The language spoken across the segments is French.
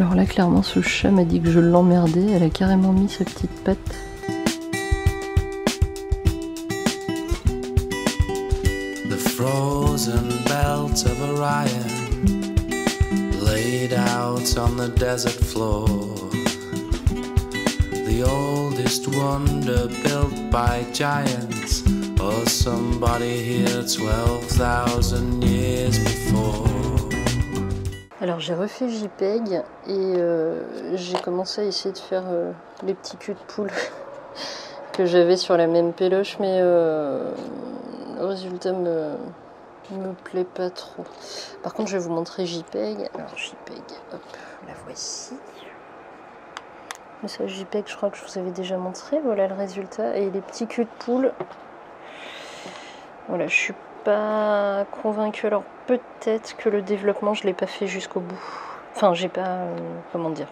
Alors là, clairement, ce chat m'a dit que je l'emmerdais. Elle a carrément mis sa petite patte. The frozen belt of Orion, laid out on the desert floor. The oldest wonder built by giants, or somebody here 12,000 years before. Alors j'ai refait JPEG et j'ai commencé à essayer de faire les petits culs de poule que j'avais sur la même péloche, mais le résultat me plaît pas trop. Par contre je vais vous montrer JPEG. Alors JPEG, hop, la voici. Message JPEG, je crois que je vous avais déjà montré. Voilà le résultat. Et les petits culs de poule. Voilà, je suis pas convaincue. Alors peut-être que le développement je l'ai pas fait jusqu'au bout. Enfin j'ai pas comment dire.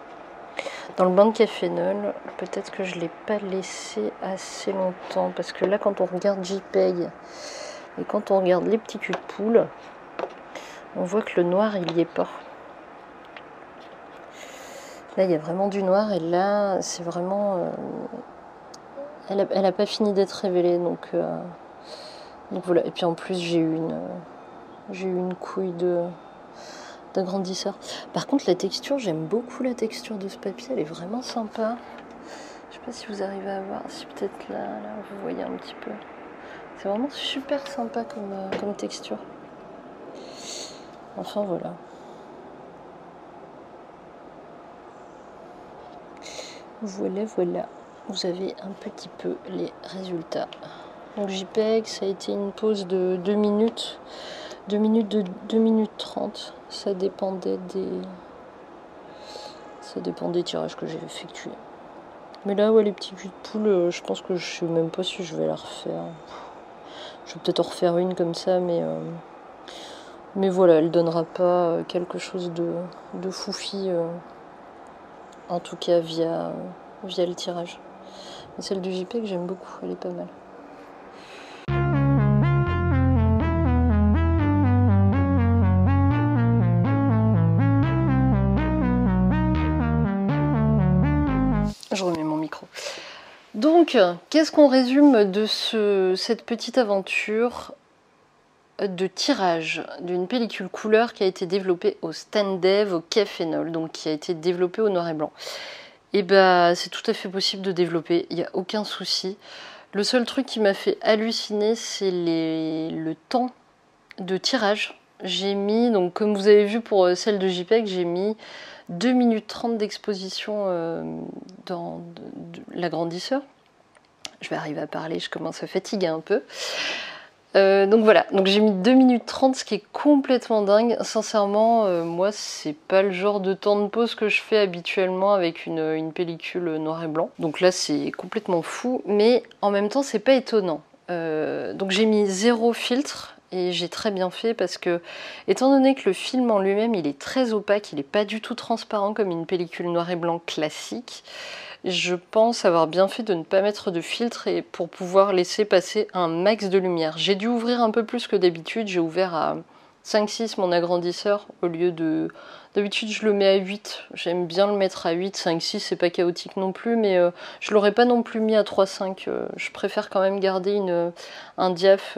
Dans le bain de cafénol, peut-être que je l'ai pas laissé assez longtemps. Parce que là quand on regarde JPEG et quand on regarde les petits culs de poule, on voit que le noir il y est pas. Là il y a vraiment du noir et là c'est vraiment elle a pas fini d'être révélée donc voilà. Et puis en plus j'ai eu une couille d'agrandisseur. Par contre la texture, j'aime beaucoup la texture de ce papier, elle est vraiment sympa. Je sais pas si vous arrivez à voir, si peut-être là vous voyez un petit peu. C'est vraiment super sympa comme texture. Enfin voilà. Voilà. Vous avez un petit peu les résultats. Donc JPEG, ça a été une pause de 2 minutes. 2 minutes 30. Ça dépendait des tirages que j'ai effectués. Mais là, ouais, les petits culs de poule, je pense que je sais même pas si je vais la refaire. Je vais peut-être en refaire une comme ça, mais voilà, elle donnera pas quelque chose de foufi, en tout cas via le tirage. Mais celle du JPEG, j'aime beaucoup, elle est pas mal. Je remets mon micro. Donc, qu'est-ce qu'on résume de cette petite aventure de tirage d'une pellicule couleur qui a été développée au Standev au cafénol, donc qui a été développée au noir et blanc? Et bah, c'est tout à fait possible de développer, il n'y a aucun souci. Le seul truc qui m'a fait halluciner, c'est le temps de tirage. J'ai mis, donc comme vous avez vu pour celle de JPEG, j'ai mis 2 minutes 30 d'exposition dans l'agrandisseur. Je vais arriver à parler, je commence à fatiguer un peu. Donc voilà, donc j'ai mis 2 minutes 30, ce qui est complètement dingue. Sincèrement, moi, c'est pas le genre de temps de pause que je fais habituellement avec une pellicule noir et blanc. Donc là, c'est complètement fou, mais en même temps, c'est pas étonnant. Donc j'ai mis 0 filtre. Et j'ai très bien fait parce que, étant donné que le film en lui-même, il est très opaque, il n'est pas du tout transparent comme une pellicule noir et blanc classique, je pense avoir bien fait de ne pas mettre de filtre et pour pouvoir laisser passer un max de lumière. J'ai dû ouvrir un peu plus que d'habitude, j'ai ouvert à 5-6 mon agrandisseur au lieu de... D'habitude je le mets à 8, j'aime bien le mettre à 8, 5-6 c'est pas chaotique non plus, mais je l'aurais pas non plus mis à 3-5, je préfère quand même garder un diaph...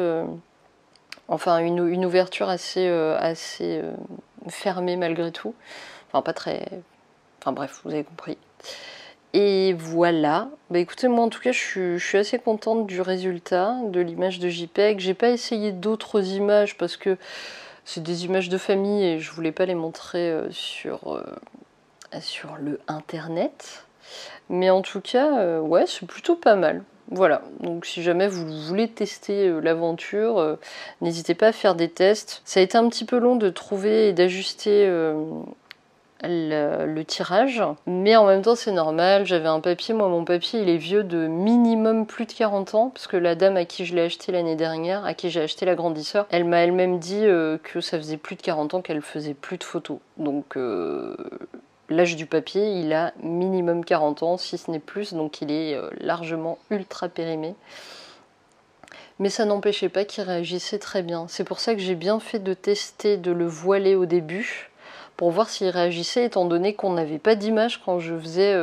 Enfin, une ouverture assez fermée malgré tout. Enfin, pas très... Enfin bref, vous avez compris. Et voilà. Bah écoutez, moi en tout cas, je suis assez contente du résultat, de l'image de JPEG. J'ai pas essayé d'autres images parce que c'est des images de famille et je voulais pas les montrer sur le internet. Mais en tout cas, ouais, c'est plutôt pas mal. Voilà, donc si jamais vous voulez tester l'aventure, n'hésitez pas à faire des tests. Ça a été un petit peu long de trouver et d'ajuster le tirage, mais en même temps c'est normal, j'avais un papier, moi mon papier il est vieux de minimum plus de 40 ans, parce que la dame à qui je l'ai acheté l'année dernière, à qui j'ai acheté l'agrandisseur, elle m'a elle-même dit que ça faisait plus de 40 ans qu'elle faisait plus de photos. Donc l'âge du papier, il a minimum 40 ans, si ce n'est plus, donc il est largement ultra périmé. Mais ça n'empêchait pas qu'il réagissait très bien. C'est pour ça que j'ai bien fait de tester de le voiler au début, pour voir s'il réagissait, étant donné qu'on n'avait pas d'image quand je faisais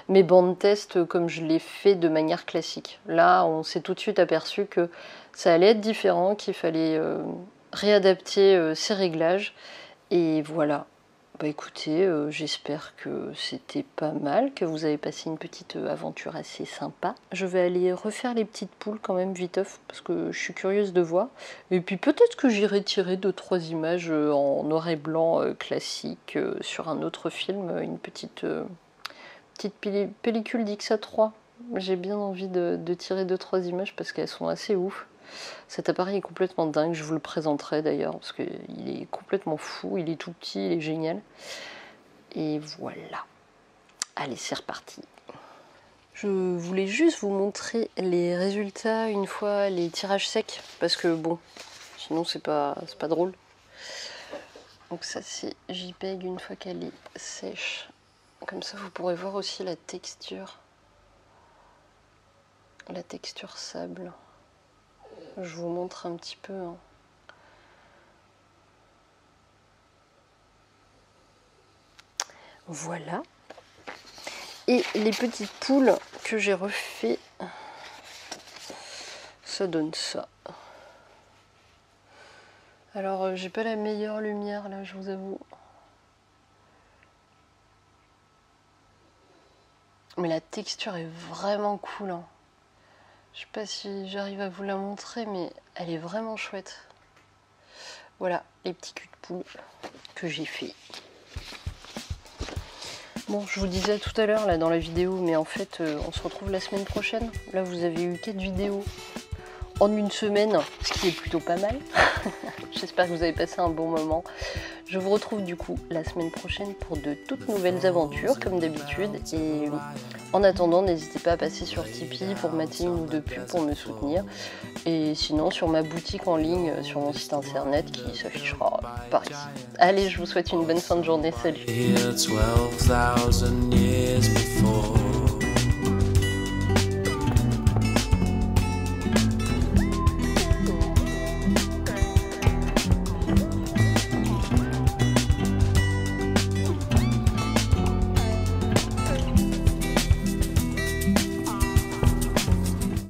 mes bandes test comme je l'ai fait de manière classique. Là, on s'est tout de suite aperçu que ça allait être différent, qu'il fallait réadapter ces réglages. Et voilà. Bah écoutez, j'espère que c'était pas mal, que vous avez passé une petite aventure assez sympa. Je vais aller refaire les petites poules quand même viteuf, parce que je suis curieuse de voir. Et puis peut-être que j'irai tirer 2-3 images en noir et blanc classique sur un autre film, une petite pellicule d'XA3. J'ai bien envie de tirer 2-3 images parce qu'elles sont assez ouf. Cet appareil est complètement dingue, je vous le présenterai d'ailleurs parce qu'il est complètement fou, il est tout petit, il est génial. Et voilà. Allez, c'est reparti. Je voulais juste vous montrer les résultats une fois les tirages secs parce que bon, sinon c'est pas drôle. Donc ça c'est JPEG une fois qu'elle est sèche. Comme ça vous pourrez voir aussi la texture sable. Je vous montre un petit peu. Hein. Voilà. Et les petites poules que j'ai refait, ça donne ça. Alors, j'ai pas la meilleure lumière là, je vous avoue. Mais la texture est vraiment cool. Hein. Je sais pas si j'arrive à vous la montrer, mais elle est vraiment chouette. Voilà les petits culs de poule que j'ai fait. Bon, je vous disais tout à l'heure là dans la vidéo, mais en fait, on se retrouve la semaine prochaine. Là, vous avez eu 4 vidéos en une semaine, ce qui est plutôt pas mal. J'espère que vous avez passé un bon moment. Je vous retrouve du coup la semaine prochaine pour de toutes nouvelles aventures, comme d'habitude. Et en attendant, n'hésitez pas à passer sur Tipeee pour mater une ou deux pubs pour me soutenir. Et sinon, sur ma boutique en ligne, sur mon site internet qui s'affichera par ici. Allez, je vous souhaite une bonne fin de journée. Salut!